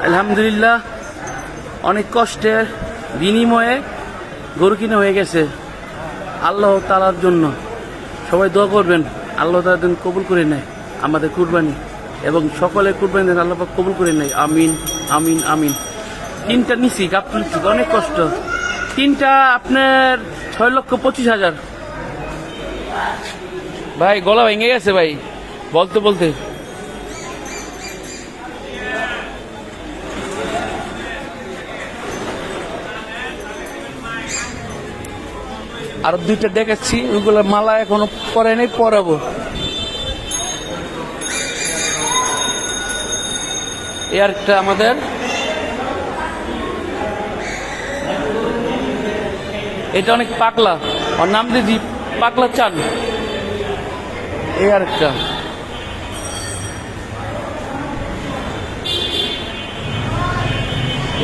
আলহামদুলিল্লাহ অনেক কষ্টের বিনিময়ে গরু কিনা হয়ে গেছে আল্লাহ তাআলার জন্য। সবাই দোয়া করবেন আল্লাহ তাআলা যেন কবুল করে নেয় আমাদের কুরবানি, এবং সকলে কুরবানি যেন আল্লাহ পাক কবুল করে নেয়। আমিন আমিন আমিন। তিনটা নিছি, গাবতলী থেকে, অনেক কষ্ট। তিনটা আপনার 6,25,000। ভাই গলা ভেঙে গেছে ভাই বলতে বলতে। আর দুইটা দেখাচ্ছি, ওইগুলো মালা এখনো পরে নাই, পরাবো। এই আরেকটা আমাদের, এটা অনেক পাগলা, ওর নাম দিদি পাগলা চান। এই আরেকটা,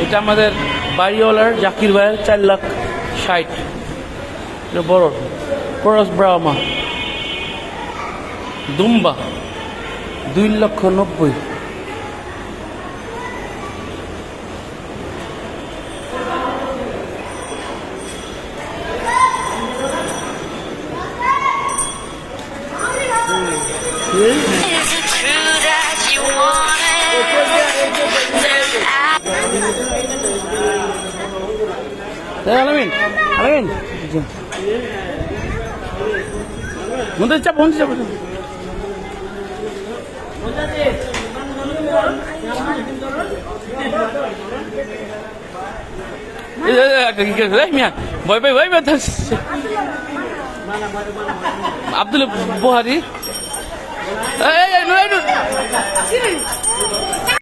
এটা আমাদের বাড়িওয়ালার জাকির ভাইয়ের 4,60,000। এটা বড় ক্রস ব্রাহ্মা দুম্বা 2,90,000। আলামিন আলামিন মন্দির চাপ মন্দির চাপ। ভয় পাই ভয় পাই আব্দুল বুহারি।